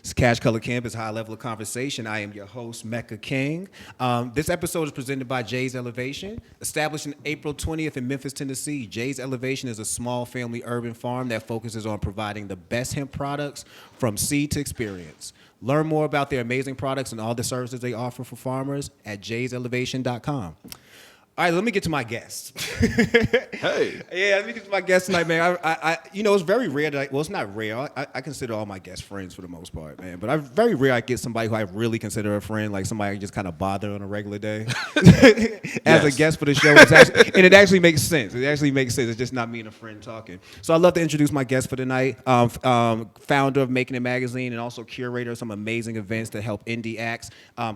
It's Cash Color Campus, high level of conversation. I am your host, Mecca King. This episode is presented by Jay's Elevation. Established in April 20th in Memphis, Tennessee, Jay's Elevation is a small family urban farm that focuses on providing the best hemp products from seed to experience. Learn more about their amazing products and all the services they offer for farmers at jayselevation.com. All right, let me get to my guest. Hey. Yeah, let me get to my guest tonight, man. It's very rare that it's not rare. I consider all my guests friends for the most part, man. But I'm very rare I get somebody who I really consider a friend, like somebody I just kind of bother on a regular day as a guest for the show. And it actually makes sense. It actually makes sense. It's just not me and a friend talking. So I'd love to introduce my guest for tonight, founder of Makin magazine and also curator of some amazing events that help indie acts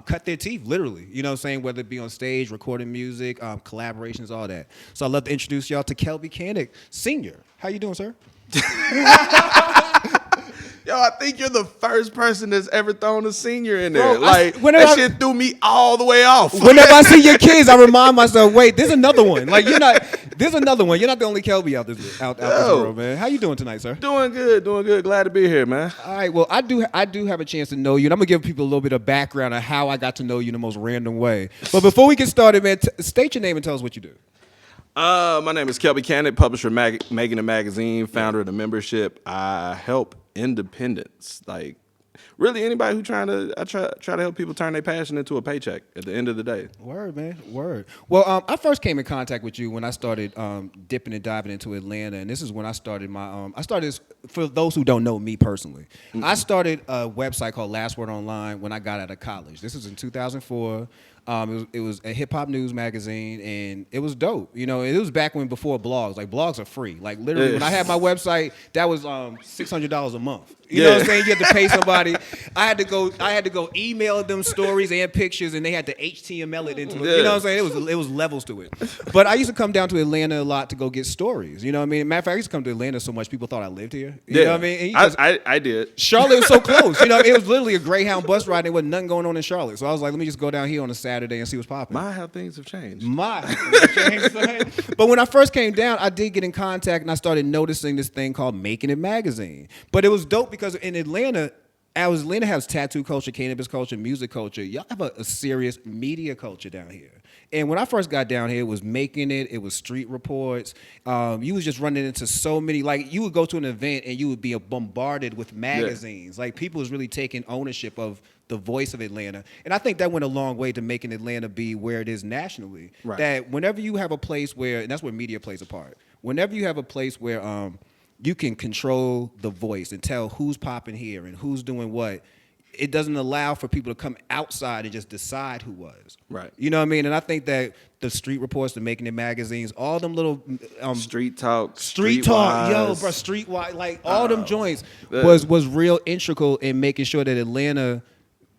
cut their teeth, literally. You know what I'm saying? Whether it be on stage, recording music, collaborations, all that. So I'd love to introduce y'all to Kelby Cannick, Sr. How you doing, sir? Yo, I think you're the first person that's ever thrown a senior in there. Bro, that shit threw me all the way off. Whenever I see your kids, I remind myself, wait, there's another one. There's another one. You're not the only Kelby out this world, man. How you doing tonight, sir? Doing good. Glad to be here, man. All right, well, I do have a chance to know you, and I'm gonna give people a little bit of background on how I got to know you in the most random way. But before we get started, man, state your name and tell us what you do. My name is Kelby Cannick, publisher of Makin magazine, founder of the membership. I help independents, like really anybody who try to help people turn their passion into a paycheck at the end of the day. Word, man, word. Well, I first came in contact with you when I started dipping and diving into Atlanta, and this is when I started for those who don't know me personally, I started a website called Last Word Online when I got out of college. This was in 2004. It was a hip hop news magazine, and it was dope. You know, it was back before blogs. Like, blogs are free. Like, literally, when I had my website, that was $600 a month. You know what I'm saying? You had to pay somebody. I had to go email them stories and pictures, and they had to HTML it into it. You know what I'm saying? It was levels to it. But I used to come down to Atlanta a lot to go get stories. You know what I mean? Matter of fact, I used to come to Atlanta so much people thought I lived here. You know what I mean? I did. Charlotte was so close. You know, it was literally a Greyhound bus ride. There wasn't nothing going on in Charlotte. So I was like, let me just go down here on a Saturday and see what's popping. How things have changed. But when I first came down, I did get in contact, and I started noticing this thing called Making It magazine. But it was dope because in Atlanta has tattoo culture, cannabis culture, music culture. Y'all have a serious media culture down here. And when I first got down here, it was Making It was Street Reports. You was just running into so many, like you would go to an event and you would be bombarded with magazines. Yeah. Like people was really taking ownership of the voice of Atlanta. And I think that went a long way to making Atlanta be where it is nationally. Right. That whenever you have a place where, and that's where media plays a part, whenever you have a place where you can control the voice and tell who's popping here and who's doing what, it doesn't allow for people to come outside and just decide who was. Right. You know what I mean? And I think that the Street Reports, the Making It magazines, all them little Street Talk, yo, bro, Streetwise, like all them joints was real integral in making sure that Atlanta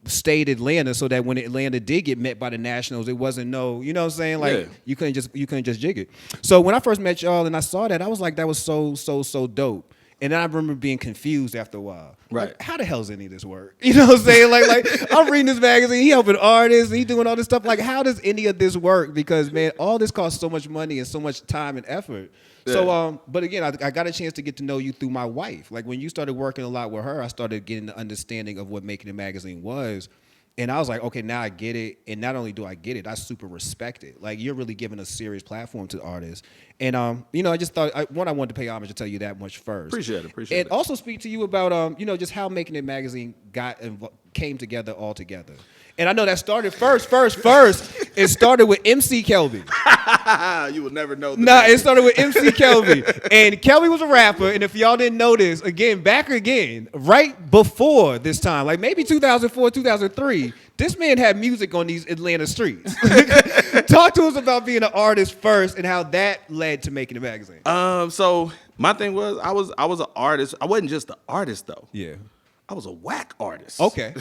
stayed Atlanta, so that when Atlanta did get met by the Nationals, it wasn't you know what I'm saying? Like you couldn't just jig it. So when I first met y'all and I saw that, I was like, that was so dope. And then I remember being confused after a while. Right. Like, how the hell's any of this work? You know what I'm saying? Like I'm reading this magazine, he helping artists, he doing all this stuff. Like, how does any of this work? Because, man, all this costs so much money and so much time and effort. Yeah. So, but again, I got a chance to get to know you through my wife. Like, when you started working a lot with her, I started getting the understanding of what Making It magazine was. And I was like, okay, now I get it. And not only do I get it, I super respect it. Like, you're really giving a serious platform to artists. And, I just thought, I wanted to pay homage to tell you that much first. Appreciate it. And also speak to you about, just how Making It magazine came together all together. And I know that started first. It started with MC Kelby. You will never know. It started with MC Kelby. And Kelby was a rapper. And if y'all didn't know this, right before this time, like maybe 2004, 2003, this man had music on these Atlanta streets. Talk to us about being an artist first and how that led to Making It magazine. So my thing was, I was an artist. I wasn't just an artist though. Yeah. I was a whack artist. Okay.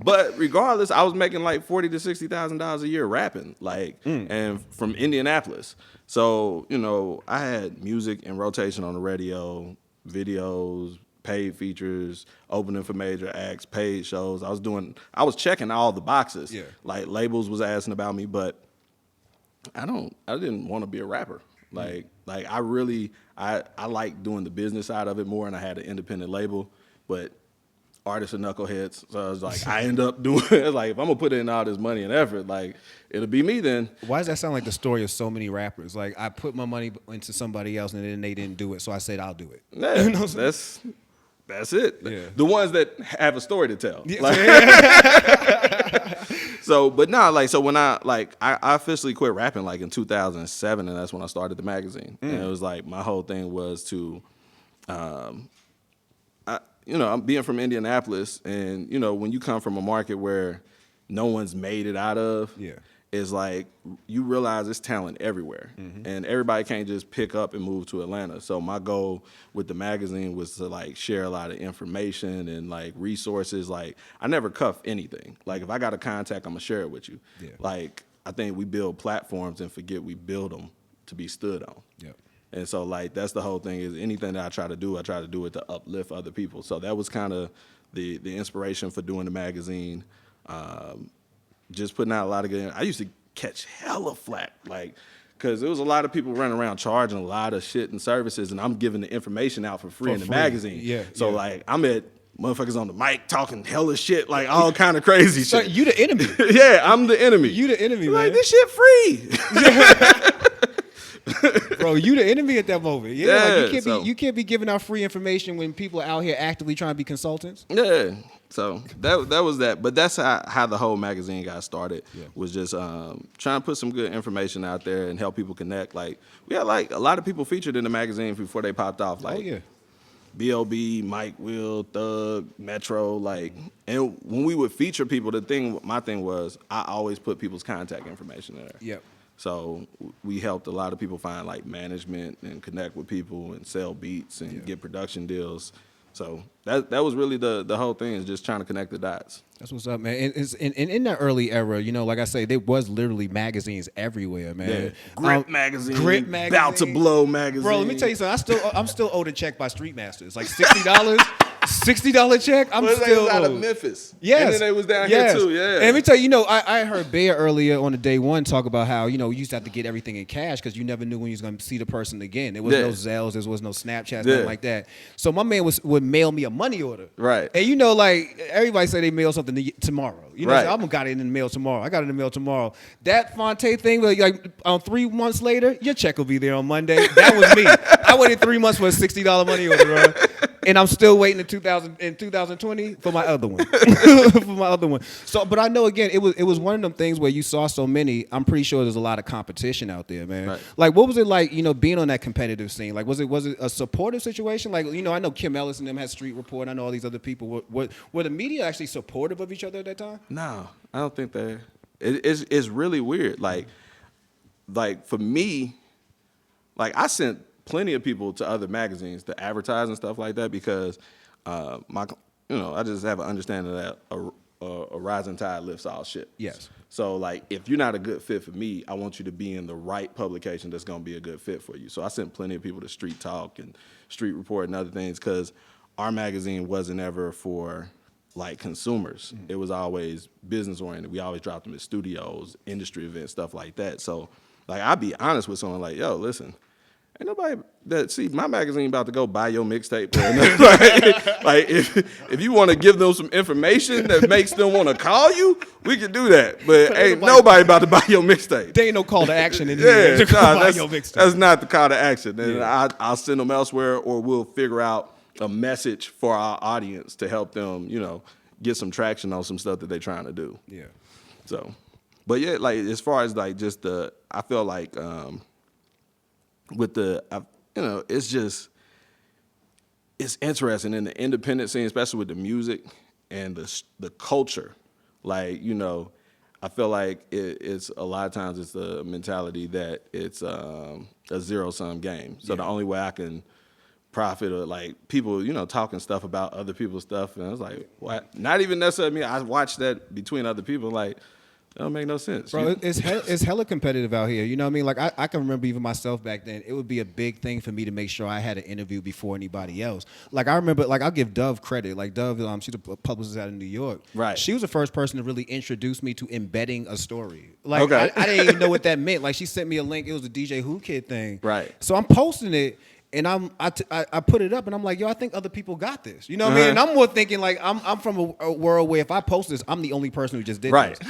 But regardless, I was making like $40,000 to $60,000 a year rapping, and from Indianapolis. So, I had music in rotation on the radio, videos, paid features, opening for major acts, paid shows. I was checking all the boxes. Yeah. Like, labels was asking about me, but I didn't want to be a rapper. I like doing the business side of it more, and I had an independent label. but artists are knuckleheads. So I was like, I end up doing it. Like, if I'm gonna put in all this money and effort, like, it'll be me then. Why does that sound like the story of so many rappers? Like, I put my money into somebody else and then they didn't do it, so I said I'll do it. Yeah, You know that's it. Yeah. The ones that have a story to tell. Yeah. Like, so, but nah, like, so when I officially quit rapping like in 2007, and that's when I started the magazine. And it was like, my whole thing was to, I'm being from Indianapolis, and, when you come from a market where no one's made it out of, it's like you realize there's talent everywhere, and everybody can't just pick up and move to Atlanta. So my goal with the magazine was to like share a lot of information and like resources. Like, I never cuff anything. Like, if I got a contact, I'm gonna share it with you. Yeah. Like, I think we build platforms and forget we build them to be stood on. Yep. And so, like, that's the whole thing, is anything that I try to do it to uplift other people. So that was kind of the inspiration for doing the magazine. Just putting out a lot of good. I used to catch hella flack, like, because there was a lot of people running around charging a lot of shit and services, and I'm giving the information out for free in the magazine. Yeah. So like, I'm at motherfuckers on the mic talking hella shit, like all kind of crazy shit. You the enemy. Yeah, I'm the enemy. You the enemy, man. Like, this shit free. Bro, you the enemy at that moment. Yeah, like, you can't be giving out free information when people are out here actively trying to be consultants. Yeah. So that was that. But that's how the whole magazine got started. Was just trying to put some good information out there and help people connect. Like, we had like a lot of people featured in the magazine before they popped off. Like, B.O.B., Mike Will, Thug, Metro, like, and when we would feature people, my thing was, I always put people's contact information in there. Yep. So we helped a lot of people find like management and connect with people and sell beats and get production deals. So that was really the whole thing, is just trying to connect the dots. That's what's up, man. It's in that early era, like I say, there was literally magazines everywhere, man. Yeah. Grit magazine, About to Blow magazine. Bro, let me tell you something. I'm still owed a check by Street Masters, like $60. $60 check. I'm still out of Memphis. Yes. And then they was down here too. Yeah. And let me tell you, I heard Bear earlier on the day one talk about how, you used to have to get everything in cash because you never knew when you was going to see the person again. There was no Zells, there was no Snapchats, nothing like that. So my man would mail me a money order. Right. And like, everybody say they mail something tomorrow. Right. So I'm got it in the mail tomorrow. I got it in the mail tomorrow. That Fonte thing, like 3 months later, your check will be there on Monday. That was me. I waited 3 months for a $60 money order, bro. And I'm still waiting in 2020 for my other one. So, but I know, again, it was one of them things where you saw so many. I'm pretty sure there's a lot of competition out there, man. Right. Like, what was it like, being on that competitive scene? Like, was it a supportive situation? Like, I know Kim Ellis and them had Street Report. I know all these other people. Were the media actually supportive of each other at that time? No, I don't think they. It's really weird. Like for me, like, I sent plenty of people to other magazines to advertise and stuff like that because I just have an understanding that a rising tide lifts all shit. Yes. So, like, if you're not a good fit for me, I want you to be in the right publication that's going to be a good fit for you. So I sent plenty of people to Street Talk and Street Report and other things because our magazine wasn't ever for, like, consumers. Mm-hmm. It was always business oriented. We always dropped them at studios, industry events, stuff like that. So, like, I'd be honest with someone like, yo, listen, ain't nobody that see my magazine about to go buy your mixtape. like if you want to give them some information that makes them want to call you, we can do that. But ain't nobody about to buy your mixtape. There ain't no call to action in here. That's not the call to action. And I'll send them elsewhere, or we'll figure out a message for our audience to help them, get some traction on some stuff that they're trying to do. Yeah. So, but yeah, like, as far as like just I feel like with it's interesting in the independent scene, especially with the music and the culture. Like, I feel like it's a lot of times it's the mentality that it's a zero-sum game. So the only way I can profit, or like people, talking stuff about other people's stuff, and I was like, what? Not even necessarily me. I watched that between other people, like, that don't make no sense. Bro, it's hella competitive out here. You know what I mean? Like, I can remember even myself back then, it would be a big thing for me to make sure I had an interview before anybody else. Like, I remember, like, I'll give Dove credit. Like, Dove, she's a publicist out of New York. Right. She was the first person to really introduce me to embedding a story. Like, okay. I didn't even know what that meant. Like, she sent me a link. It was a DJ Who Kid thing. Right. So I'm posting it. And I put it up and I'm like, yo, I think other people got this. You know what I mean? And I'm more thinking like I'm from a world where if I post this, I'm the only person who just did this.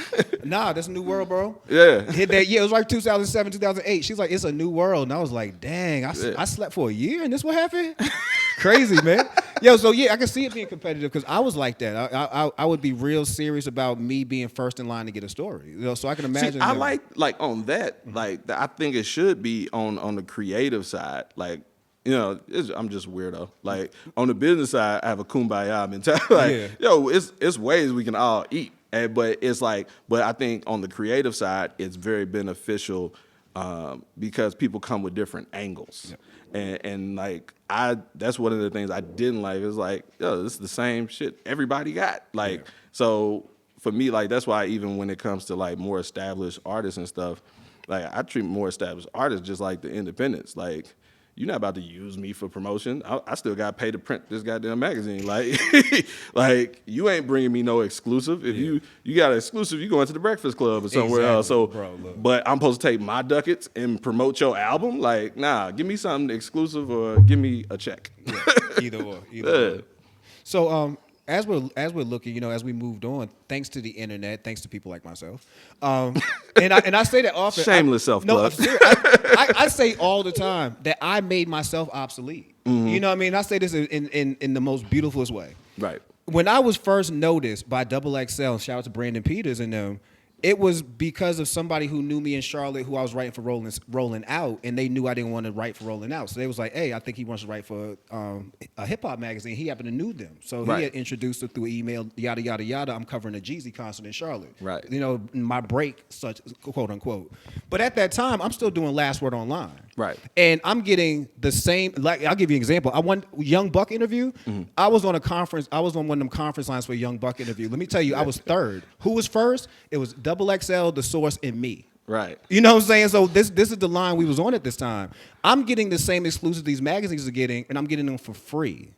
Nah, that's a new world, bro. Yeah. Hit that. Yeah, it was like 2007, 2008. She's like, it's a new world. And I was like, dang, I slept for a year and this what happened? Crazy, man. Yo, so yeah, I can see it being competitive because I was like that. I would be real serious about me being first in line to get a story. You know, so I can imagine. See, I like on that, like I think it should be on the creative side, like. You know, I'm just weirdo. Like on the business side, I have a kumbaya mentality. Like, yo, it's ways we can all eat, but it's like, but I think on the creative side, it's very beneficial because people come with different angles, and like that's one of the things I didn't like. It's like, yo, this is the same shit everybody got. Like, so for me, like that's why even when it comes to like more established artists and stuff, like I treat more established artists just like the independents, like. You're not about to use me for promotion. I still got paid to print this goddamn magazine. Like, like you ain't bringing me no exclusive. If you got an exclusive, you going to the Breakfast Club or somewhere else. So, but I'm supposed to take my ducats and promote your album. Like, nah, give me something exclusive or give me a check. Either or. So, as we're looking, you know, as we moved on, thanks to the internet, thanks to people like myself, and I say that often. Shameless self-plug. No, I say all the time that I made myself obsolete. You know what I mean? I say this in the most beautifulest way. Right. When I was first noticed by XXL, shout out to Brandon Peters and them, it was because of somebody who knew me in Charlotte who I was writing for Rolling Out, and they knew I didn't want to write for Rolling Out. So they was like, hey, I think he wants to write for a hip-hop magazine. He happened to know them. So he had introduced it through email, yada, yada, yada. I'm covering a Jeezy concert in Charlotte. Right. You know, my break, such quote, unquote. But at that time, I'm still doing Last Word Online. Right. And I'm getting the same, like, I'll give you an example. I won Young Buck interview. I was on one of them conference lines for a Young Buck interview. Let me tell you, I was third. Who was first? It was XXL, The Source, and me. Right. You know what I'm saying? So this is the line we was on at this time. I'm getting the same exclusives these magazines are getting, and I'm getting them for free.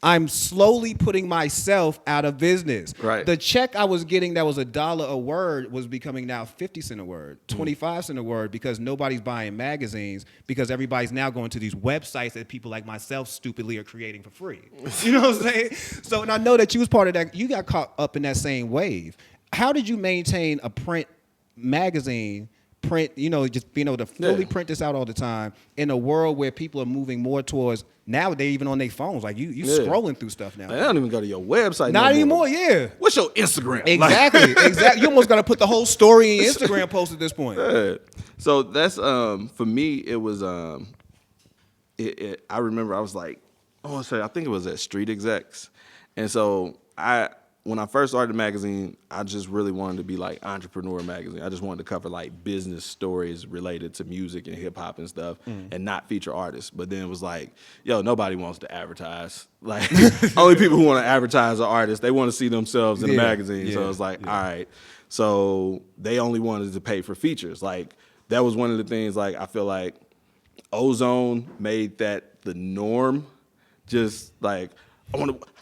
I'm slowly putting myself out of business. Right. The check I was getting that was $1 a word was becoming now 50 cents a word, 25 cents a word, because nobody's buying magazines, because everybody's now going to these websites that people like myself stupidly are creating for free. You know what I'm saying? So, and I know that you was part of that. You got caught up in that same wave. How did you maintain a print magazine, you know, just being able to fully print this out all the time in a world where people are moving more towards, now they're even on their phones. Like you scrolling through stuff now. They don't even go to your website. Not anymore, yeah. What's your Instagram? Exactly, exactly. You almost got to put the whole story in your Instagram post at this point. So that's, for me, it was, I remember I was like, I think it was at Street Execs. And so when I first started the magazine, I just really wanted to be like Entrepreneur Magazine. I just wanted to cover like business stories related to music and hip hop and stuff, and not feature artists. But then it was like, yo, nobody wants to advertise. Like, only people who want to advertise are artists. They want to see themselves in the magazine. So it's like, all right. So they only wanted to pay for features. Like, that was one of the things, like, I feel like Ozone made that the norm. Just like,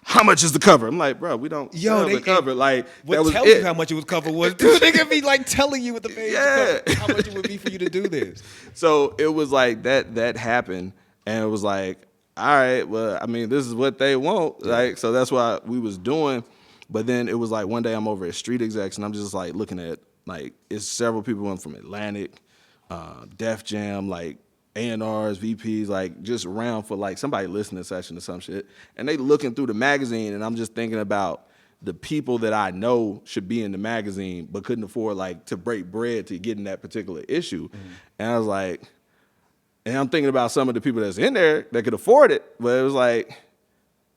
how much is the cover? I'm like, bro, we don't sell the cover. Like, that was tell you how much it was cover was. Dude, they could be like telling you what the page cover, how much it would be for you to do this. So it was like that happened, and it was like, all right, well, I mean, this is what they want. Like, so that's what we was doing. But then it was like one day I'm over at Street Execs, and I'm just like looking at, like, it's several people from Atlantic, Def Jam, like, A&Rs, VPs, like just around for like somebody listening session or some shit. And they looking through the magazine, and I'm just thinking about the people that I know should be in the magazine but couldn't afford like to break bread to get in that particular issue. And I was like, and I'm thinking about some of the people that's in there that could afford it, but it was like,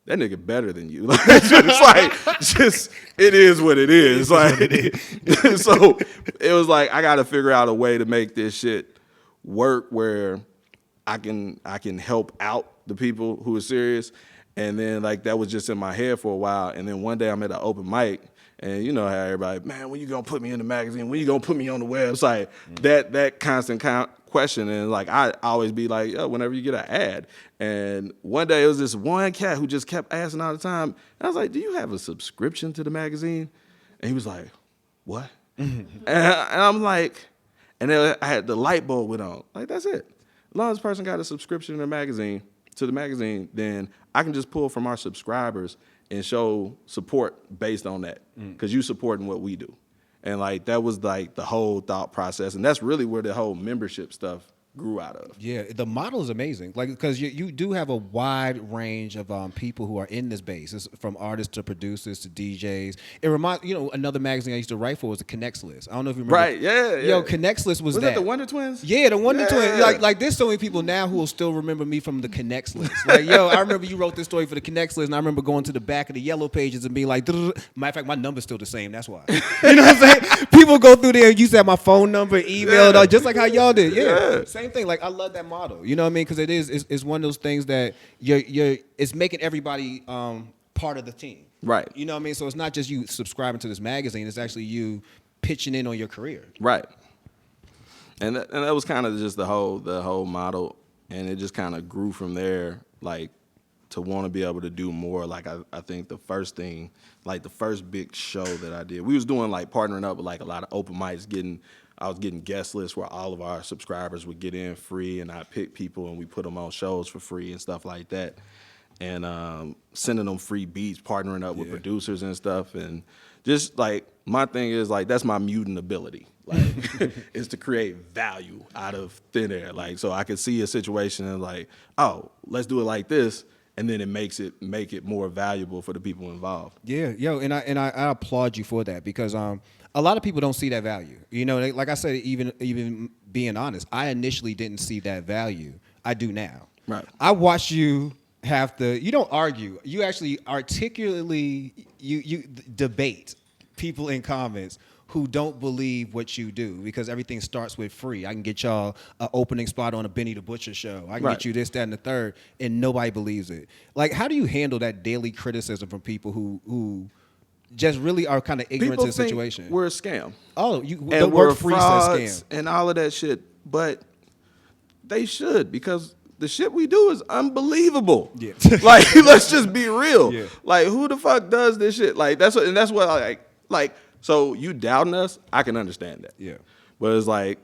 that nigga better than you. Like, it is what it is. Like, so it was like, I got to figure out a way to make this shit work where I can help out the people who are serious. And then like that was just in my head for a while. And then one day I'm at an open mic, and you know how everybody, man, when you gonna put me in the magazine? When you gonna put me on the website? That constant question. And like I always be like, yo, whenever you get an ad. And one day it was this one cat who just kept asking all the time. And I was like, do you have a subscription to the magazine? And he was like, what? and I'm like, and then I had the light bulb went on. Like, that's it. As long as the person got a subscription to the magazine, then I can just pull from our subscribers and show support based on that, because you supporting what we do. And like that was like the whole thought process, and that's really where the whole membership stuff grew out of. Yeah, the model is amazing. Like, because you do have a wide range of people who are in this base. It's from artists to producers to DJs. It reminds another magazine I used to write for was the Connects List. I don't know if you remember. Right? Yeah. Yo, Connects List was that the Wonder Twins? Yeah, the Wonder Twins. Like there's so many people now who will still remember me from the Connects List. Like, yo, I remember you wrote this story for the Connects List, and I remember going to the back of the yellow pages and being like, matter of fact, my number's still the same. That's why. You know what I'm saying? People go through there and used to have my phone number, email, just like how y'all did. Yeah, same thing. Like, I love that model. You know what I mean? Because it's one of those things that it's making everybody part of the team. Right. You know what I mean? So it's not just you subscribing to this magazine. It's actually you pitching in on your career. Right. And that was kind of just the whole model, and it just kind of grew from there. Like, to want to be able to do more. Like, I think the first thing, like the first big show that I did, we was doing like partnering up with like a lot of open mics, I was getting guest lists where all of our subscribers would get in free, and I pick people and we put them on shows for free and stuff like that. And sending them free beats, partnering up with producers and stuff. And just like, my thing is like, that's my mutant ability. Like, is to create value out of thin air. Like, so I could see a situation and like, oh, let's do it like this. And then it make it more valuable for the people involved. Yeah, yo, and I applaud you for that, because a lot of people don't see that value. You know, like I said, even being honest, I initially didn't see that value. I do now. Right. I watch you you don't argue. You actually articulately you debate people in comments who don't believe what you do, because everything starts with free. I can get y'all an opening spot on a Benny the Butcher show. I can get you this, that, and the third, and nobody believes it. Like, how do you handle that daily criticism from people who just really are kind of ignorant to the situation? We're a scam. Oh, and the word free says scam. And all of that shit. But they should, because the shit we do is unbelievable. Yeah. Like, let's just be real. Yeah. Like, who the fuck does this shit? Like, that's what I like. So you doubting us, I can understand that. Yeah. But it's like,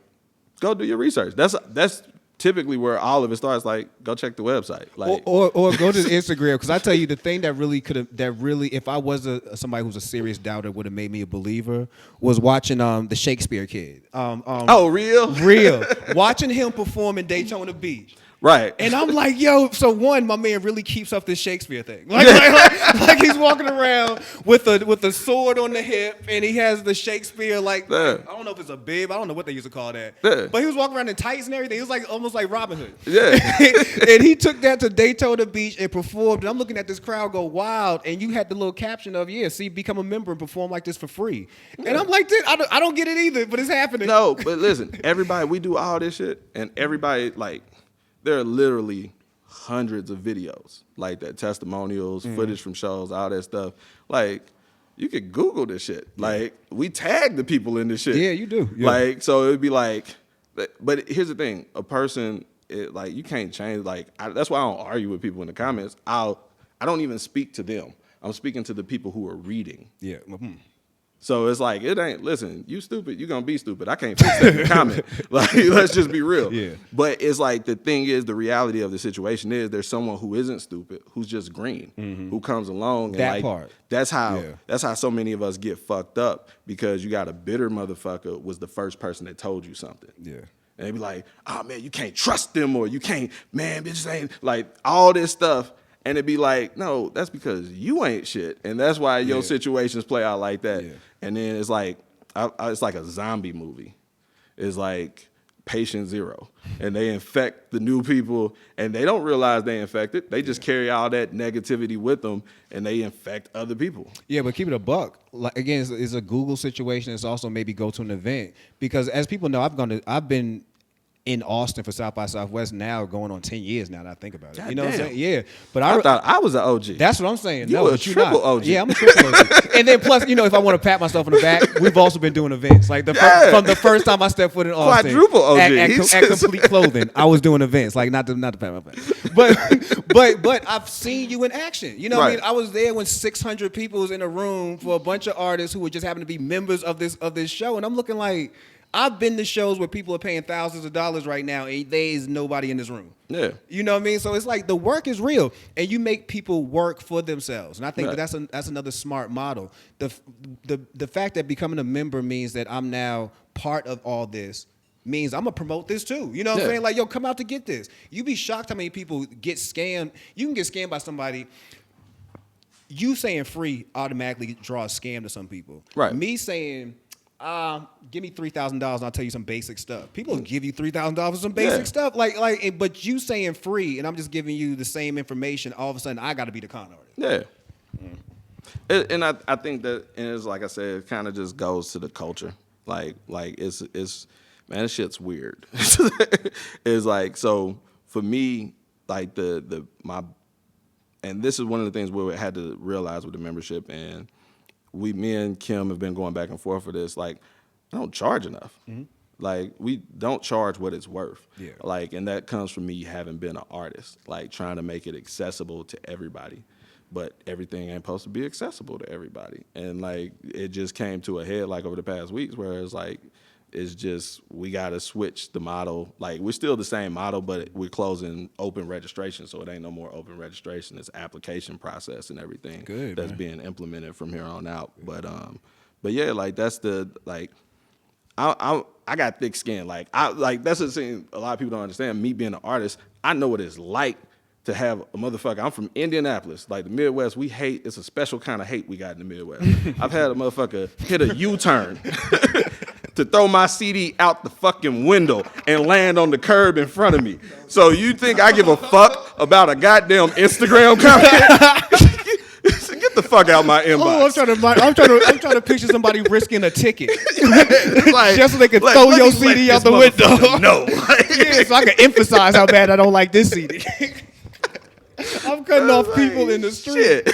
go do your research. That's typically where all of it starts. Like, go check the website. Like, or go to Instagram, because I tell you, the thing that really if I was somebody who's a serious doubter, would have made me a believer, was watching the Shakespeare Kid. Real. Watching him perform in Daytona Beach. Right. And I'm like, yo, so one, my man really keeps up this Shakespeare thing. Like he's walking around with a sword on the hip, and he has the Shakespeare, like, I don't know if it's a bib, I don't know what they used to call that. Yeah. But he was walking around in tights and everything. It was like almost like Robin Hood. Yeah. And he took that to Daytona Beach and performed. And I'm looking at this crowd go wild, and you had the little caption of, see, become a member and perform like this for free. Yeah. And I'm like, I don't get it either, but it's happening. No, but listen, everybody, we do all this shit, and everybody, like, there are literally hundreds of videos like that, testimonials, footage from shows, all that stuff. Like, you could Google this shit. Like, we tag the people in this shit. Yeah, you do. Yeah. Like, so it'd be like, but here's the thing: a person, like, you can't change. Like, that's why I don't argue with people in the comments. I don't even speak to them. I'm speaking to the people who are reading. Yeah. Mm-hmm. So it's like, it ain't, listen, you stupid, you gonna be stupid. I can't fix that in the comment. Like, let's just be real. Yeah. But it's like, the thing is, the reality of the situation is, there's someone who isn't stupid, who's just green, who comes along. And that like, part. That's how so many of us get fucked up, because you got a bitter motherfucker was the first person that told you something. Yeah. And they be like, oh man, you can't trust them, or you can't, man, bitches ain't, like, all this stuff. And it'd be like, no, that's because you ain't shit. And that's why your situations play out like that. Yeah. And then it's like, it's like a zombie movie. It's like patient zero. And they infect the new people, and they don't realize they infected. They just carry all that negativity with them, and they infect other people. Yeah, but keep it a buck. Like, again, it's a Google situation. It's also maybe go to an event. Because as people know, I've been in Austin for South by Southwest now going on 10 years now that I think about it. God, you know damn. what I'm saying? Yeah. But I thought I was an OG. That's what I'm saying. You were a triple OG. Yeah, I'm a triple OG. And then plus, if I want to pat myself on the back, we've also been doing events. Like, from the first time I stepped foot in Austin. Quadruple OG. At Complete Clothing, I was doing events. Like, not to pat my back. But I've seen you in action. You know what I mean? I was there when 600 people was in a room for a bunch of artists who would just happen to be members of this show. And I'm looking like, I've been to shows where people are paying thousands of dollars right now, and there is nobody in this room. Yeah. You know what I mean? So it's like the work is real, and you make people work for themselves. And I think Right. that's another smart model. The fact that becoming a member means that I'm now part of all this means I'm gonna promote this too. You know what I'm Yeah. saying? Like, yo, come out to get this. You'd be shocked how many people get scammed. You can get scammed by somebody. You saying free automatically draws scam to some people. Right. Me saying, give me $3,000 and I'll tell you some basic stuff. People will give you $3,000 for some basic Yeah. stuff. But you saying free and I'm just giving you the same information. All of a sudden, I got to be the con artist. Yeah. And I think that, and it's like I said, it kind of just goes to the culture. Like it's man, this shit's weird. It's like, so for me, like and this is one of the things where we had to realize with the membership, and me and Kim have been going back and forth for this. Like, I don't charge enough. Mm-hmm. Like, we don't charge what it's worth. Yeah. Like, and that comes from me having been an artist, like trying to make it accessible to everybody. But everything ain't supposed to be accessible to everybody. And like, it just came to a head like over the past weeks where it's like, it's just, we got to switch the model. Like, we're still the same model, but we're closing open registration. So it ain't no more open registration. It's application process and everything that's being implemented from here on out. But yeah, like that's the, like, I got thick skin. Like that's the thing a lot of people don't understand. Me being an artist, I know what it's like to have a motherfucker. I'm from Indianapolis. Like the Midwest, we hate, it's a special kind of hate we got in the Midwest. I've had a motherfucker hit a U-turn to throw my CD out the fucking window and land on the curb in front of me. So you think I give a fuck about a goddamn Instagram comment? Get the fuck out my inbox. Oh, I'm trying to picture somebody risking a ticket like, just so they can throw your CD out the window. No, yeah, so I can emphasize how bad I don't like this CD. I'm cutting off people in the street.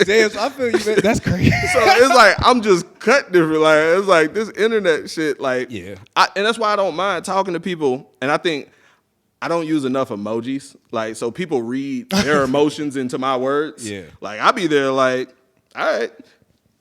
Damn, so I feel you, man. That's crazy. So it's like I'm just cut different. Like it's like this internet shit. Like yeah, and that's why I don't mind talking to people. And I think I don't use enough emojis. Like so people read their emotions into my words. Yeah, like I'll be there like, all right,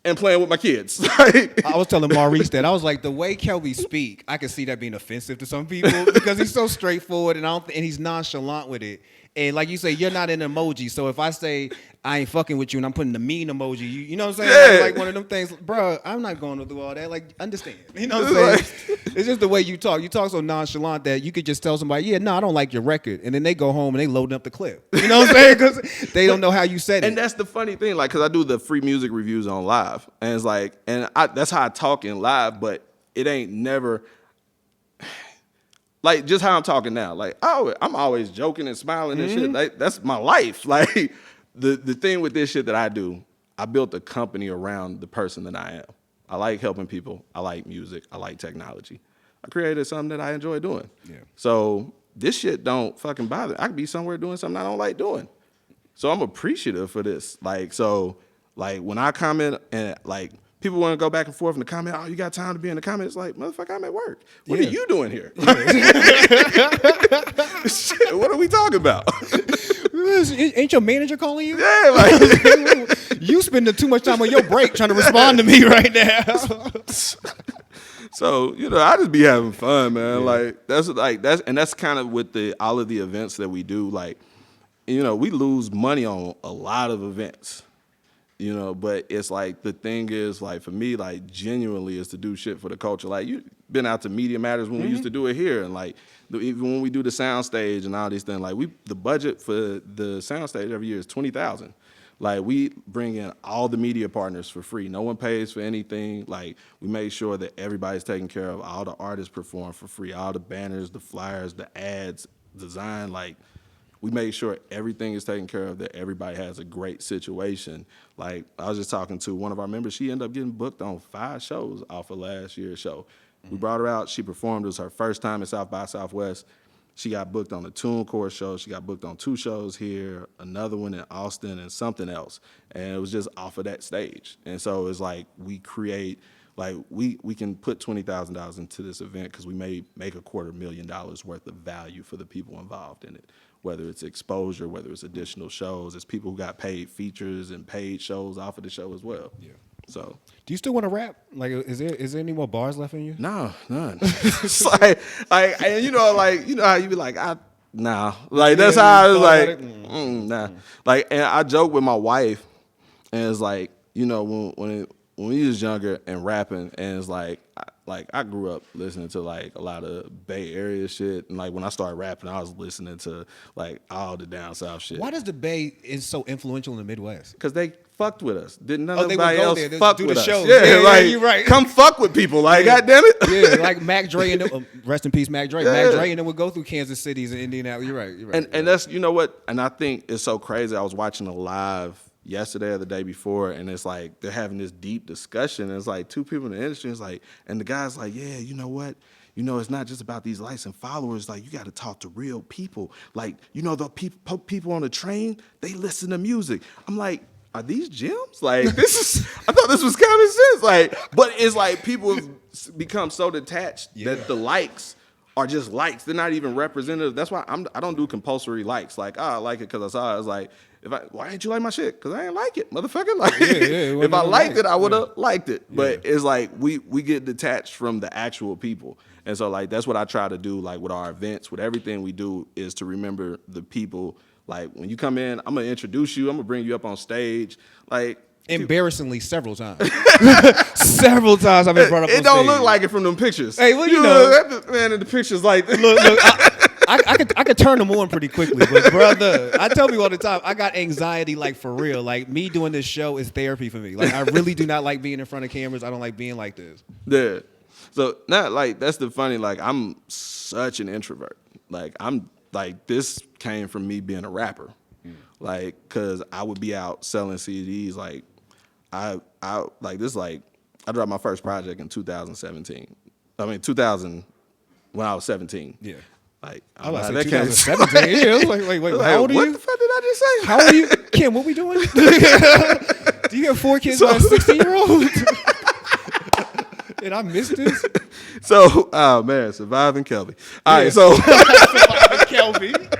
and playing with my kids. I was telling Maurice that I was like, the way Kelby speak, I can see that being offensive to some people because he's so straightforward and he's nonchalant with it. And like you say, you're not an emoji. So if I say I ain't fucking with you and I'm putting the mean emoji, you know what I'm saying? Yeah. Like one of them things, bro, I'm not going through all that. Like, understand. You know what I'm saying? It's just the way you talk. You talk so nonchalant that you could just tell somebody, yeah, no, I don't like your record. And then they go home and they load up the clip. You know what I'm saying? Because they don't know how you said it. And that's the funny thing, like, because I do the free music reviews on live. And it's like, that's how I talk in live, but it ain't never... Like, just how I'm talking now. Like, oh, I'm always joking and smiling and shit. Like, that's my life. Like, the thing with this shit that I do, I built a company around the person that I am. I like helping people. I like music. I like technology. I created something that I enjoy doing. Yeah. So this shit don't fucking bother. I could be somewhere doing something I don't like doing. So I'm appreciative for this. Like, so, like, when I comment and, like, people want to go back and forth in the comment, oh, you got time to be in the comments? Like, motherfucker, I'm at work. What are you doing here? Shit, what are we talking about? Ain't your manager calling you? Yeah, like you spending too much time on your break trying to respond to me right now. So, you know, I just be having fun, man. Yeah. That's kind of with all of the events that we do. Like, you know, we lose money on a lot of events. You know, but it's like the thing is like for me, like genuinely is to do shit for the culture. Like you've been out to Media Matters when we used to do it here, and like even when we do the sound stage and all these things, like the budget for the sound stage every year is $20,000. Like we bring in all the media partners for free. No one pays for anything. Like we make sure that everybody's taken care of. All the artists perform for free. All the banners, the flyers, the ads, design, like. We make sure everything is taken care of, that everybody has a great situation. Like, I was just talking to one of our members. She ended up getting booked on 5 shows off of last year's show. We brought her out. She performed. It was her first time at South by Southwest. She got booked on the TuneCore show. She got booked on 2 shows here, another one in Austin, and something else. And it was just off of that stage. And so it's like we create, like we can put $20,000 into this event because we may make $250,000 worth of value for the people involved in it. Whether it's exposure, whether it's additional shows, it's people who got paid features and paid shows off of the show as well. Yeah. So. Do you still want to rap? Like, is there any more bars left in you? No, none. It's like, and you know how you be like, nah. Like that's how I was like, nah. Like, and I joke with my wife, and it's like, you know, when we was younger and rapping, and it's like I grew up listening to like a lot of Bay Area shit, and like when I started rapping, I was listening to like all the down south shit. Why does the Bay is so influential in the Midwest? Because they fucked with us. Didn't they would nobody go else there. fuck Do with the us? shows. Yeah, like you're right. Come fuck with people. Like, goddamn it. Yeah, like Mac Dre and them, rest in peace, Mac Dre. Mac Dre and them would go through Kansas Cities and Indianapolis. You're right. And that's, you know what? And I think it's so crazy. I was watching a live yesterday or the day before, and it's like they're having this deep discussion. And it's like two people in the industry. It's like, and the guy's like, yeah, you know what? You know, it's not just about these likes and followers. Like, you got to talk to real people. Like, you know, the people on the train, they listen to music. I'm like, are these gems? Like, I thought this was common sense. Like, but it's like people have become so detached that the likes are just likes. They're not even representative. That's why I don't do compulsory likes. Like, I like it because I saw it. It's like, why didn't you like my shit? Because I ain't like it, motherfucker. Like, if I liked it, I would have liked it. But it's like we get detached from the actual people. And so, like, that's what I try to do, like, with our events, with everything we do, is to remember the people. Like, when you come in, I'm going to introduce you. I'm going to bring you up on stage. Like, embarrassingly, several times. Several times I've been brought up on stage. It don't look like it from them pictures. Hey, well, you know. That man in the pictures, like, look, I could turn them on pretty quickly, but brother, I tell people all the time, I got anxiety, like, for real. Like, me doing this show is therapy for me. Like, I really do not like being in front of cameras. I don't like being like this. Yeah. So, not like, that's the funny, like, I'm such an introvert. Like, this came from me being a rapper. Like, cause I would be out selling CDs. Like, I dropped my first project in 2017. I mean, 2000, when I was 17. Yeah. Like, I was like, 2017. Yeah, I was like, wait, how old are you? What the fuck did I just say? How old are you? Kim, what we doing? Do you have 4 kids by a 16-year-old? And I missed this? So, oh man, surviving Kelby. All right, so. Surviving Kelby.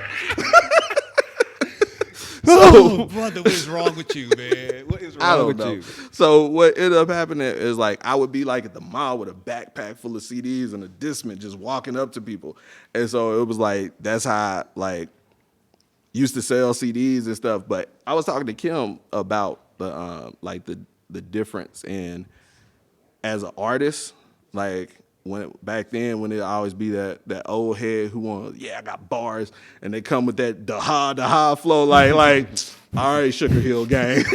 Oh, brother, what is wrong with you, man? What is wrong with you? So what ended up happening is, like, I would be like at the mall with a backpack full of CDs and a Discman, just walking up to people. And so it was like, that's how I, like, used to sell CDs and stuff. But I was talking to Kim about the difference in, as an artist, like, back then when it always be that old head who want, I got bars, and they come with that the ha flow, like all right, Sugar Hill gang.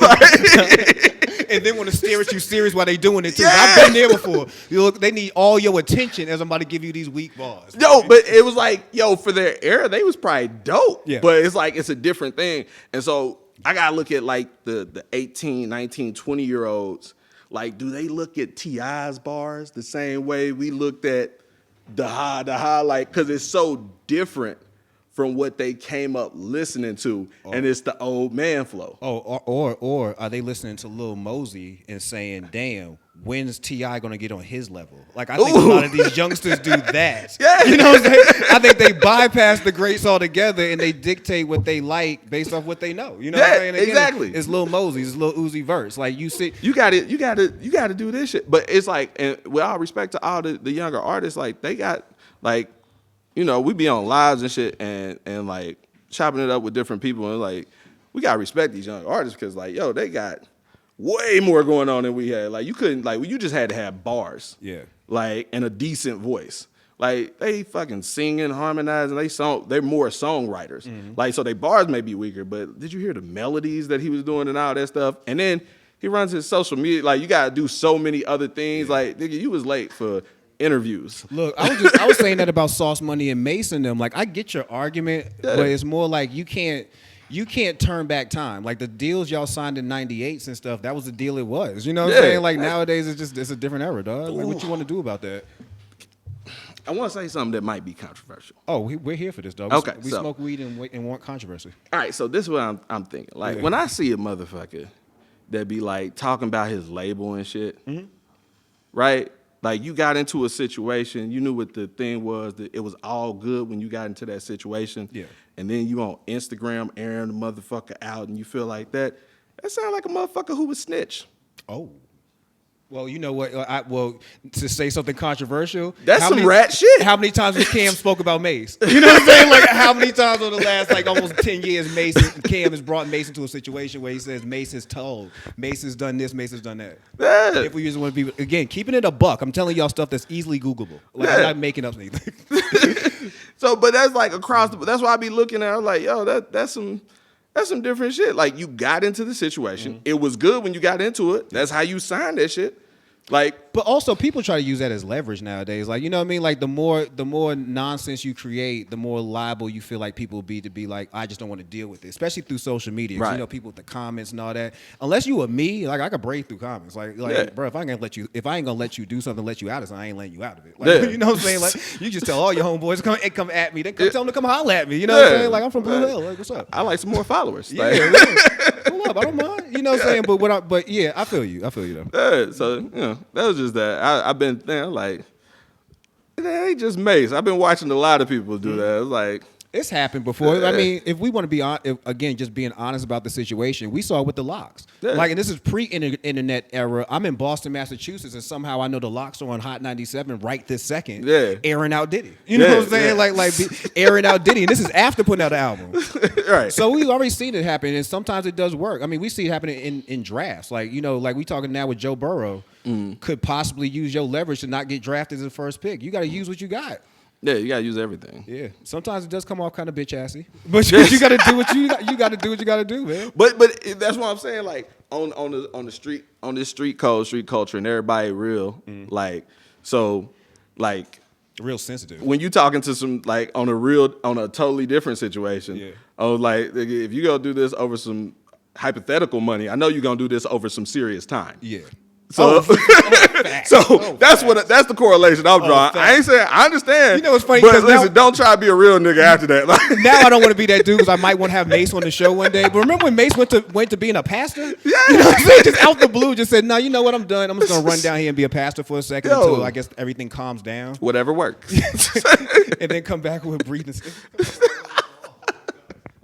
And they want to stare at you serious while they doing it too. Yeah. I've been there before. They need all your attention as I'm about to give you these weak bars. Yo, but it was like, for their era, they was probably dope. Yeah. But it's like, it's a different thing. And so I gotta look at like the 18, 19, 20-year-olds. Like, do they look at T.I.'s bars the same way we looked at the ha, like, because it's so different from what they came up listening to, and it's the old man flow. Oh, or are they listening to Lil Mosey and saying, damn, when's T.I. going to get on his level? Like, I think a lot of these youngsters do that. Yeah. You know what I'm saying? I think they bypass the greats altogether and they dictate what they like based off what they know. You know what I'm saying? Again, exactly. It's Lil Mosey, it's Lil Uzi Verse. Like, you see, you got to do this shit. But it's like, and with all respect to all the younger artists, like, they got, like, you know, we be on lives and shit and like chopping it up with different people, and like, we gotta respect these young artists because, like, they got way more going on than we had. Like, you couldn't, like, you just had to have bars, like, and a decent voice. Like, they fucking singing, harmonizing. They're more songwriters. Mm-hmm. Like, so they bars may be weaker, but did you hear the melodies that he was doing and all that stuff? And then he runs his social media. Like, you gotta do so many other things. Like, nigga, you was late for interviews. Look, I was saying that about Sauce Money and Mason them. Like, I get your argument, but it's more like you can't turn back time. Like, the deals y'all signed in '98 and stuff, that was the deal it was. You know what I'm saying? Like, nowadays it's a different era, dog. Like, what you want to do about that? I want to say something that might be controversial. Oh, we're here for this, dog. Okay, we smoke weed and want controversy. All right, so this is what I'm thinking. Like, when I see a motherfucker that be like talking about his label and shit, right? Like, you got into a situation, you knew what the thing was, that it was all good when you got into that situation. Yeah. And then you on Instagram airing the motherfucker out and you feel like that. That sounds like a motherfucker who would snitch. Oh. Well, you know what? To say something controversial, That's some rat shit. How many times has Cam spoke about Mace? You know what I'm saying? Like, how many times over the last almost 10 years, Cam has brought Mace into a situation where he says Mace has told, Mace has done this, Mace has done that. Yeah. If we just want to be again keeping it a buck, I'm telling y'all stuff that's easily Googleable. Like, I'm not making up anything. So, but that's like across the. That's why I be looking at. I'm like, yo, that's some different shit. Like, you got into the situation. It was good when you got into it. That's how you signed that shit. Like, but also people try to use that as leverage nowadays. Like, you know what I mean? Like, the more nonsense you create, the more liable you feel like people will be to be like, I just don't want to deal with it, especially through social media. Right. You know, people with the comments and all that. Unless you or me, like, I could brave through comments. Like, bro, if I ain't gonna let you do something, let you out of something, I ain't letting you out of it. Like, you know what I'm saying? Like, you just tell all your homeboys come at me. Then tell them to come holler at me. You know what I'm saying? Like, I'm from Blue Hill. Like, what's up? I like some more followers. Yeah, pull up. I don't mind. You know what I'm saying? But yeah, I feel you though. Yeah, so that was just that. I've been thinking like, it ain't just Mace. I've been watching a lot of people do that. It's like, it's happened before. I mean, if we want to be again, just being honest about the situation, we saw it with the Locks. Yeah. Like, and this is pre-internet era. I'm in Boston, Massachusetts, and somehow I know the Locks are on Hot 97 right this second. Yeah. Airing out Diddy. You know what I'm saying? Yeah. Airing out Diddy, and this is after putting out the album. Right. So we've already seen it happen, and sometimes it does work. I mean, we see it happening in drafts. Like, you know, like we talking now with Joe Burrow, could possibly use your leverage to not get drafted as the first pick. You got to use what you got. Yeah, you gotta use everything. Yeah, sometimes it does come off kind of bitch assy, but you got to do what you got to do what you got to do, man. But that's what I'm saying. Like on the street, on this street code, street culture, and everybody real. Like, so, like, real sensitive. when you talking to some, like, on a totally different situation. Yeah. Oh, like, if you go do this over some hypothetical money, I know you're gonna do this over some serious time. Yeah. So, that's the correlation I'm drawing. I ain't saying I understand. You know what's funny? But listen, don't try to be a real nigga after that. Like, now I don't want to be that dude because I might want to have Mace on the show one day. But remember when Mace went to being a pastor? Yeah. You know what I'm saying? Just out the blue, just said, "No, you know what? I'm done. I'm just gonna run down here and be a pastor for a second until I guess everything calms down, whatever works, and then come back with breathing."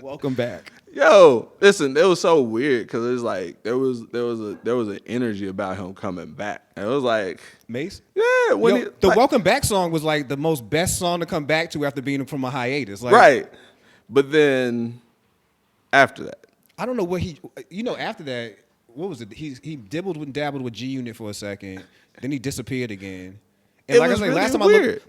Welcome back. Yo, listen, it was so weird because it was like there was an energy about him coming back. And it was like Mace. Yeah, The Welcome Back song was like the most best song to come back to after being from a hiatus. Like, right, but then after that, I don't know what after that, what was it? He dibbled and dabbled with G Unit for a second, then he disappeared again. And like I said,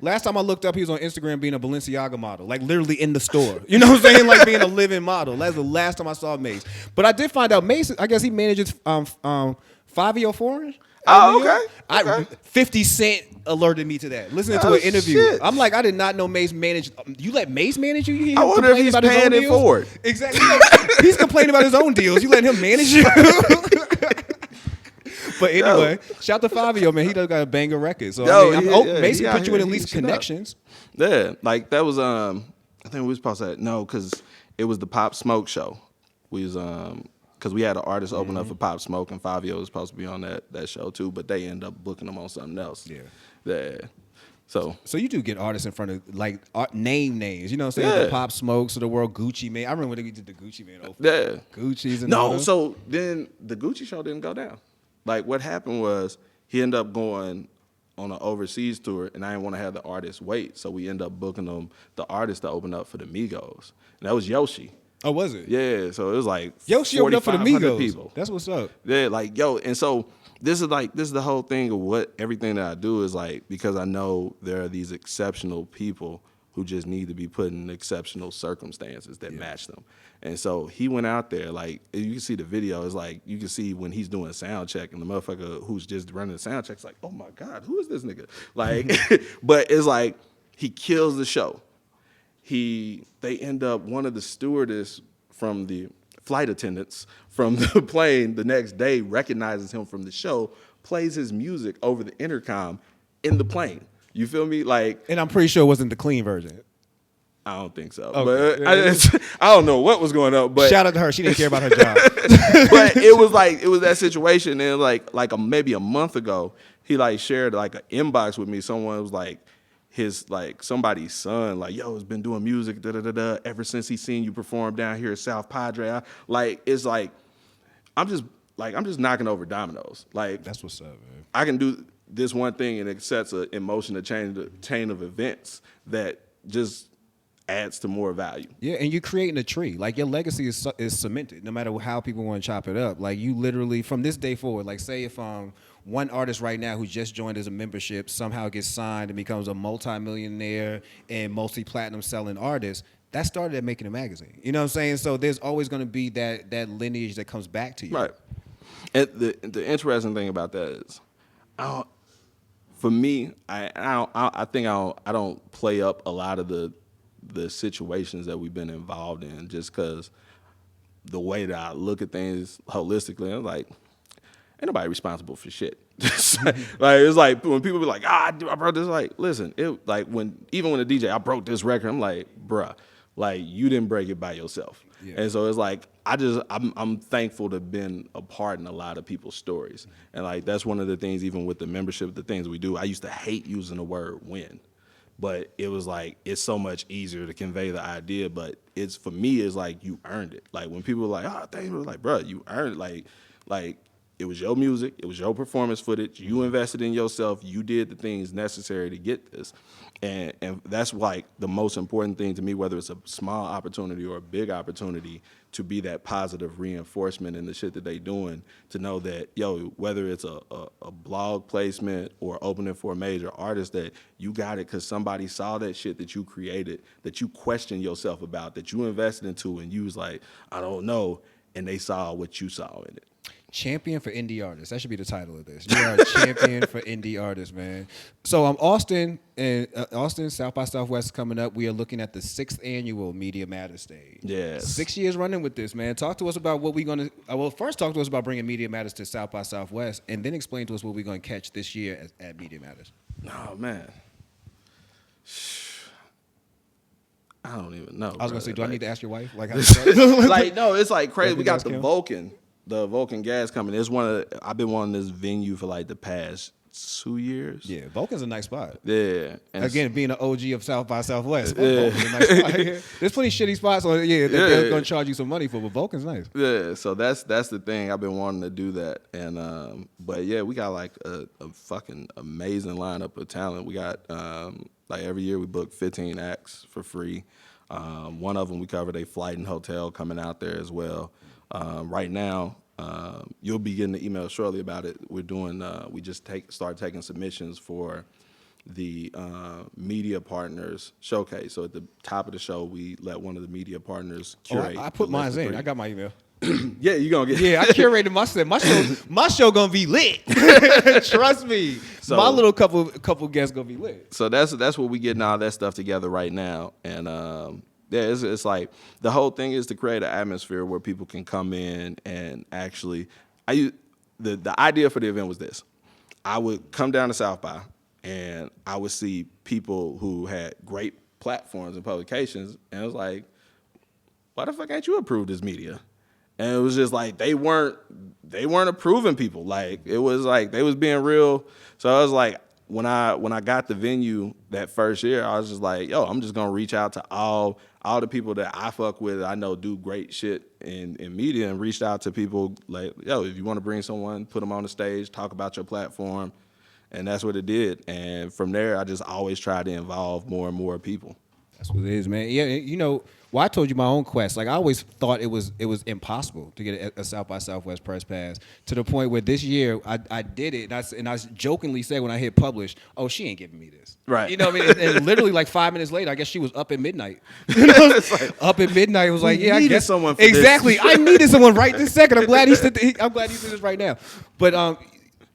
last time I looked up, he was on Instagram being a Balenciaga model, like literally in the store. You know what I'm saying? Like being a living model. That's the last time I saw Mace. But I did find out Mace, I guess he manages 5-year foreign. Oh, okay. 50 Cent alerted me to that. Listening to an interview. Shit. I'm like, I did not know Mace managed. You let Mace manage you? You hear him I wonder if he's about his paying own it deals? forward. Exactly. He's complaining about his own deals. You letting him manage you? But anyway, shout to 5-year, man. He does got a banger record. So Mason put you in at least connections. Yeah, like that was I think we was supposed to because it was the Pop Smoke show. We was because we had an artist open up for Pop Smoke, and 5-year was supposed to be on that show too, but they end up booking them on something else. Yeah. So you do get artists in front of like name names, you know what I'm saying? Yeah. The Pop Smokes of the world, Gucci Man. I remember when they did the Gucci Man open. Yeah. Gucci's and all those. So then the Gucci show didn't go down. Like, what happened was he ended up going on an overseas tour, and I didn't want to have the artist wait, so we ended up booking the artist to open up for the Migos, and that was Yoshi. Oh, was it? Yeah, so it was like Yoshi opened up for the Migos. People. That's what's up. Yeah, like, yo, and so this is the whole thing of everything that I do is like, because I know there are these exceptional people who just need to be put in exceptional circumstances that match them. And so he went out there, like, you can see the video, it's like, you can see when he's doing a sound check and the motherfucker who's just running the sound check's like, oh my God, who is this nigga? Like, but it's like, he kills the show. They end up, one of the stewardess from the flight attendants from the plane the next day recognizes him from the show, plays his music over the intercom in the plane. You feel me? Like, and I'm pretty sure it wasn't the clean version. I don't think so. Okay. But I don't know what was going on. But shout out to her. She didn't care about her job. But it was that situation. And maybe a month ago, he like shared like an inbox with me. Someone was like, somebody's son, like, yo, has been doing music, ever since he seen you perform down here at South Padre. It's like, I'm just like, I'm just knocking over dominoes. Like, That's what's up, man. I can do this one thing and it sets in motion a chain of events that just adds to more value. Yeah, and you're creating a tree. Like, your legacy is cemented, no matter how people want to chop it up. Like, you literally, from this day forward, like, say if one artist right now who just joined as a membership somehow gets signed and becomes a multi-millionaire and multi-platinum selling artist, that started at Making a Magazine. You know what I'm saying? So there's always going to be that lineage that comes back to you. Right. And the interesting thing about that is, for me, I think I don't play up a lot of the situations that we've been involved in, just because the way that I look at things holistically, I'm like, ain't nobody responsible for shit. Like, it's like when people be like, I broke this. Like, listen, even when the DJ, I broke this record, I'm like, bruh, like, you didn't break it by yourself. Yeah. And so it's like, I'm thankful to have been a part in a lot of people's stories. And like, that's one of the things, even with the membership, the things we do, I used to hate using the word win. But it was like, it's so much easier to convey the idea. But for me, it's like, you earned it. Like, when people were like, thank you, like, bro, you earned it. Like, it was your music, it was your performance footage, you invested in yourself, you did the things necessary to get this. And that's like the most important thing to me, whether it's a small opportunity or a big opportunity, to be that positive reinforcement in the shit that they doing, to know that, whether it's a blog placement or opening for a major artist, that you got it because somebody saw that shit that you created, that you questioned yourself about, that you invested into, and you was like, I don't know, and they saw what you saw in it. Champion for indie artists. That should be the title of this. You are a champion for indie artists, man. So Austin South by Southwest coming up. We are looking at the 6th annual Media Matters stage. Yes. 6 years running with this, man. Talk to us about what we're going to, first talk to us about bringing Media Matters to South by Southwest, and then explain to us what we're going to catch this year at Media Matters. Oh, man. I don't even know. I was going to say, do I need to ask your wife? Like, no, it's like crazy. We got the Vulcan. The Vulcan gas company. I've been wanting this venue for like the past 2 years. Yeah, Vulcan's a nice spot. Yeah. And again, being an OG of South by Southwest, Vulcan's a nice spot. Yeah. There's plenty of shitty spots they're gonna charge you some money for, but Vulcan's nice. Yeah, so that's the thing. I've been wanting to do that. And but yeah, we got like a fucking amazing lineup of talent. We got like every year we book 15 acts for free. One of them we covered a flight and hotel coming out there as well. Right now, you'll be getting the email shortly about it. We're doing, we just started taking submissions for the media partners showcase. So at the top of the show, we let one of the media partners curate. I put mine in. I got my email. Yeah, you gonna get. Yeah, I curated my show gonna be lit. Trust me. So, my little couple guests gonna be lit. So that's what we getting all that stuff together right now, and yeah, it's like the whole thing is to create an atmosphere where people can come in and actually. The idea for the event was this: I would come down to South by, and I would see people who had great platforms and publications, and it was like, why the fuck ain't you approved as media? And it was just like they weren't approving people. Like it was like they was being real. So I was like, when I got the venue that first year, I was just like, I'm just gonna reach out to all the people that I fuck with, I know do great shit in media, and reached out to people like, if you want to bring someone, put them on the stage, talk about your platform, and that's what it did. And from there, I just always try to involve more and more people. That's what it is, man. Yeah, I told you my own quest. Like I always thought it was impossible to get a South by Southwest press pass, to the point where this year I did it, and I jokingly said when I hit publish, "Oh, she ain't giving me this." Right. You know what I mean? And literally like 5 minutes later, I guess she was up at midnight. Up at midnight, it was like, I guess someone for exactly. This. I needed someone right this second. I'm glad he said this right now. But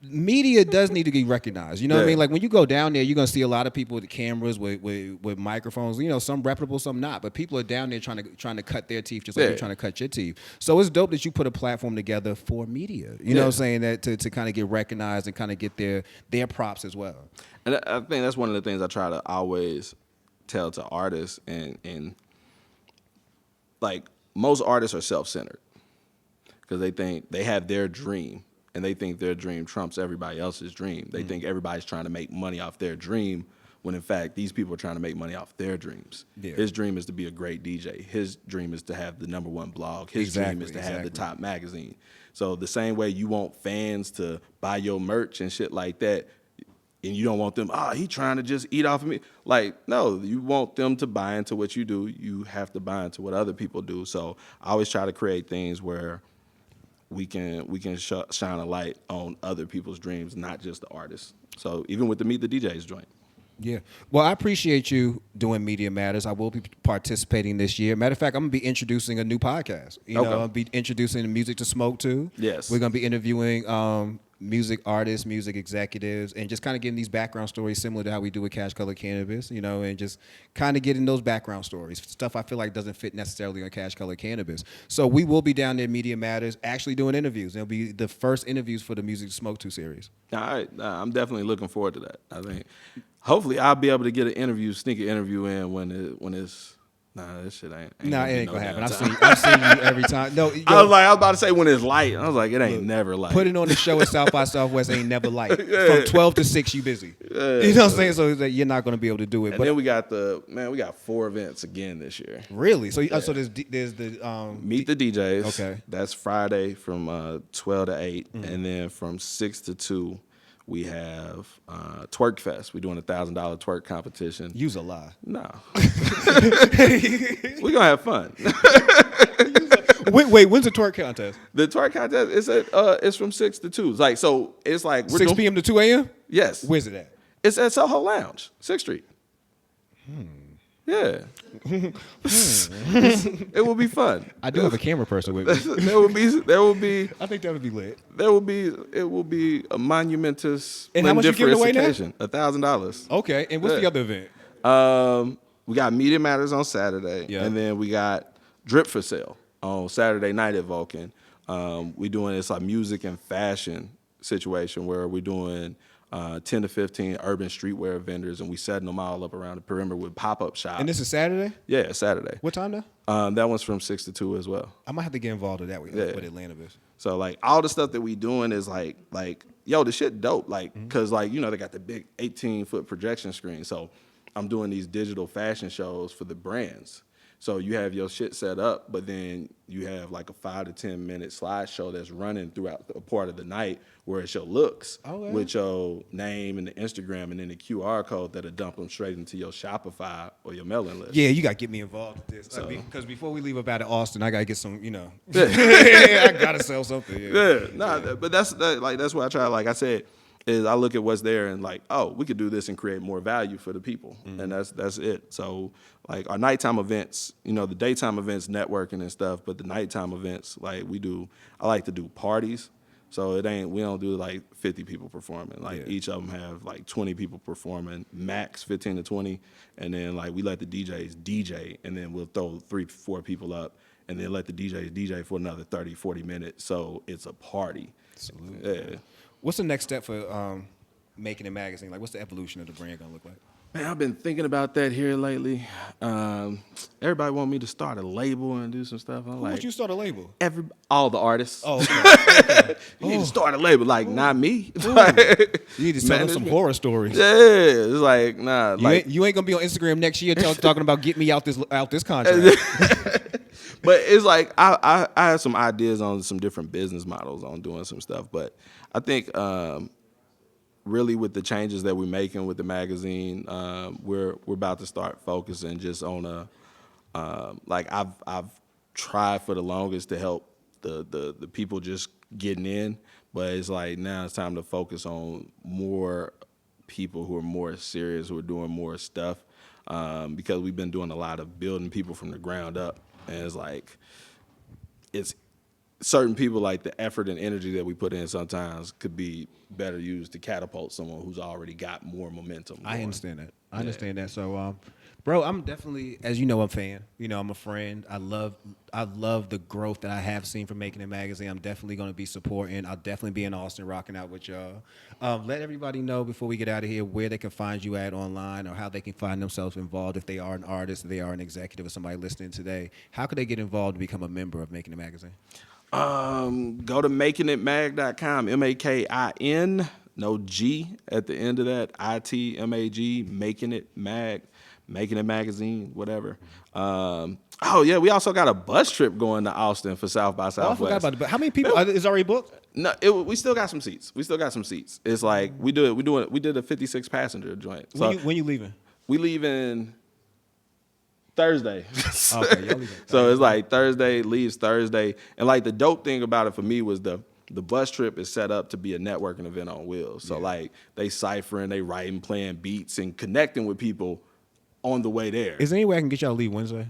media does need to be recognized. You know what I mean? Like when you go down there, you're gonna see a lot of people with cameras, with microphones. Some reputable, some not. But people are down there trying to cut their teeth, just like you're trying to cut your teeth. So it's dope that you put a platform together for media. You know what I'm saying? That to kind of get recognized and kind of get their props as well. And I think that's one of the things I try to always tell to artists, and like most artists are self-centered because they think they have their dream. And they think their dream trumps everybody else's dream. They think everybody's trying to make money off their dream, when in fact, these people are trying to make money off their dreams. Yeah. His dream is to be a great DJ. His dream is to have the #1 blog. His dream is to have the top magazine. So the same way you want fans to buy your merch and shit like that, and you don't want them, he trying to just eat off of me. Like, no, you want them to buy into what you do. You have to buy into what other people do. So I always try to create things where we can shine a light on other people's dreams, not just the artists. So even with the Meet the DJs joint. Yeah. Well, I appreciate you doing Media Matters. I will be participating this year. Matter of fact, I'm going to be introducing a new podcast. I'll be introducing Music to Smoke to. Yes. We're going to be interviewing music artists, music executives, and just kind of getting these background stories similar to how we do with Cash Color Cannabis, and just kind of getting those background stories, stuff I feel like doesn't fit necessarily on Cash Color Cannabis. So we will be down there at Media Matters actually doing interviews. It'll be the first interviews for the Music to Smoke to series. All right. I'm definitely looking forward to that. I think hopefully I'll be able to get sneak an interview in when it's. Nah, this shit ain't Nah, it ain't no gonna happen. damn I've seen you every time. No, I was about to say when it's light. I was like, it ain't never light. Putting on the show at South by Southwest ain't never light. From 12 to 6, you busy. You know what I'm saying? So you're not gonna be able to do it. And then we got 4 events again this year. Really? So so there's the Meet the DJs. Okay. That's Friday from 12 to 8, and then from 6 to 2. We have Twerk Fest. We're doing a $1,000 twerk competition. Use a lie. No. We're going to have fun. Wait, when's the twerk contest? The twerk contest it's from 6 to 2. It's like we're 6 p.m. to 2 a.m.? Yes. Where's it at? It's at Soho Lounge, 6th Street. Yeah. It will be fun. I do have a camera person with me. There will be I think that would be lit. it will be a monumentous And how much you giving away now? $1,000. Okay, and what's the other event? We got Media Matters on Saturday, Yeah. and then we got Drip for Sale on Saturday night at Vulcan. We doing this like music and fashion situation where we're doing 10 to 15 urban streetwear vendors, and we setting them all up around the perimeter with pop-up shops. And this is Saturday? Yeah, Saturday. What time though? That one's from 6 to 2 as well. I might have to get involved with that with Atlanta is. So like all the stuff that we doing is like yo, the shit dope. Like cause like they got the big 18-foot projection screen. So I'm doing these digital fashion shows for the brands. So you have your shit set up, but then you have like a 5 to 10 minute slideshow that's running throughout a part of the night where it's your looks with your name and the Instagram and then the QR code that'll dump them straight into your Shopify or your mailing list. Yeah, you got to get me involved with this. So, because before we leave up out of Austin, I got to get some, I got to sell something. But that's what I try, like I said, is I look at what's there and like, we could do this and create more value for the people. And that's it. So like our nighttime events, the daytime events, networking and stuff, but the nighttime events, like I like to do parties. So we don't do like 50 people performing. Like each of them have like 20 people performing, max 15 to 20. And then like we let the DJs DJ, and then we'll throw 3-4 people up and then let the DJs DJ for another 30, 40 minutes. So it's a party. Absolutely. Yeah. What's the next step for Making It Magazine? Like, what's the evolution of the brand gonna look like? Man, I've been thinking about that here lately. Everybody want me to start a label and do some stuff. I'm like, would you start a label? All the artists. Oh, okay. You need to start a label, like not me. You need to tell them some horror stories. Yeah, it's like nah. You ain't gonna be on Instagram next year talking about get me out this contract. But it's like I have some ideas on some different business models on doing some stuff, but I think really with the changes that we're making with the magazine, we're about to start focusing just on I've tried for the longest to help the people just getting in, but it's like now it's time to focus on more people who are more serious, who are doing more stuff, because we've been doing a lot of building people from the ground up, and it's like it's certain people, like the effort and energy that we put in sometimes could be better used to catapult someone who's already got more momentum going. I understand that. I understand that. So, bro, I'm definitely, as you know, I'm a fan. I'm a friend. I love the growth that I have seen from Making It Magazine. I'm definitely going to be supporting. I'll definitely be in Austin rocking out with y'all. Let everybody know before we get out of here where they can find you at online, or how they can find themselves involved if they are an artist, if they are an executive, or somebody listening today. How could they get involved to become a member of Making It Magazine? Go to makingitmag.com, MAKIN, no G at the end of that, ITMAG, Making It Mag, Making It Magazine, whatever. Oh yeah, we also got a bus trip going to Austin for South by Oh, I Southwest. forgot about it. But how many people is already booked? No, we still got some seats. It's like we did a 56 passenger joint. So When you leaving? we leaving Thursday. Okay, y'all leaving. So it's like Thursday, leaves Thursday. And like the dope thing about it for me was the bus trip is set up to be a networking event on wheels. So like they ciphering, they writing, playing beats, and connecting with people on the way there. Is there any way I can get y'all to leave Wednesday?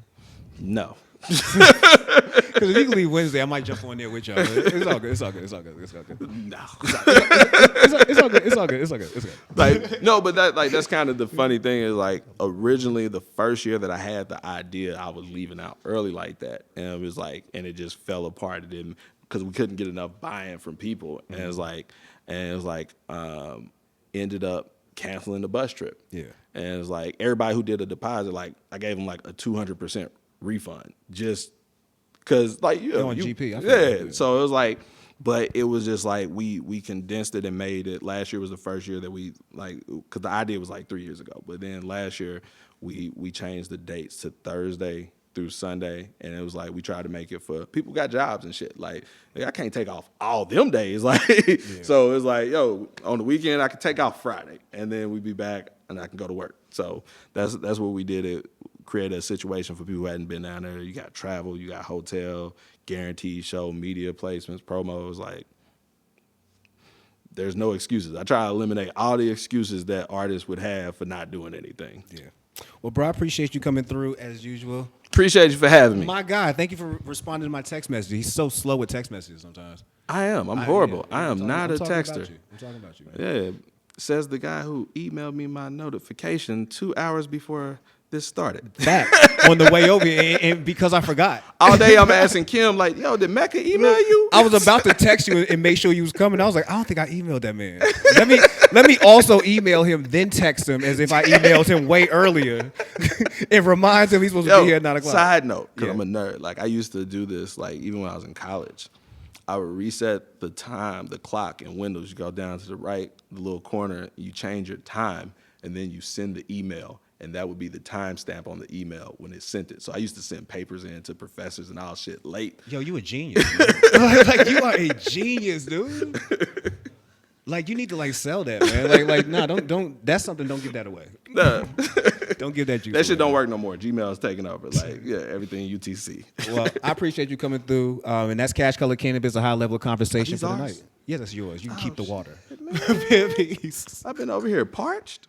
No. Because if you can leave Wednesday, I might jump on there with y'all. It's all good. It's all good. It's all good. It's all good. No. It's all good. It's all good. It's all good. It's good. Like no, but that's kind of the funny thing is like originally the first year that I had the idea, I was leaving out early like that, and it was like, and it just fell apart. It didn't because we couldn't get enough buy-in from people, and it was like, ended up canceling the bus trip. Yeah, and it was like everybody who did a deposit, like I gave them like a 200% refund just because like you GP. I yeah. So it was like. But it was just like we condensed it and made it. Last year was the first year that we like, because the idea was like 3 years ago. But then last year we changed the dates to Thursday through Sunday, and it was like we tried to make it for people who got jobs and shit. Like I can't take off all them days. Like so it was like, yo, on the weekend I could take off Friday, and then we'd be back and I can go to work. So that's what we did. It created a situation for people who hadn't been down there. You got travel, you got hotel, guaranteed show, media placements, promos. Like, there's no excuses. I try to eliminate all the excuses that artists would have for not doing anything. Yeah. Well, bro, I appreciate you coming through as usual. Appreciate you for having me. My guy, thank you for responding to my text message. He's so slow with text messages sometimes. I am. I'm horrible. I am not a texter. I'm talking about you, man. Yeah. Says the guy who emailed me my notification 2 hours before this started. Fact. On the way over here, and because I forgot. All day I'm asking Kim, like, yo, did Mecca email you? I was about to text you and make sure you was coming. I was like, I don't think I emailed that man. Let me also email him, then text him as if I emailed him way earlier. It reminds him he's supposed to be here at 9 o'clock. Side note, because I'm a nerd. Like, I used to do this, like, even when I was in college. I would reset the time, the clock in Windows. You go down to the right, the little corner, you change your time, and then you send the email. And that would be the timestamp on the email when it sent it. So I used to send papers in to professors and all shit late. Yo, you a genius. Like you are a genius, dude. Like you need to like sell that, man. Like nah, don't. That's something. Don't give that away. Nah. Don't give that juice. That shit away. don't work no more. Gmail is taking over. Like everything UTC. Well, I appreciate you coming through. And that's Cash Color Cannabis, a high level conversation for the ours? night. Yeah, that's yours. You can keep the water. Peace. I've been over here parched.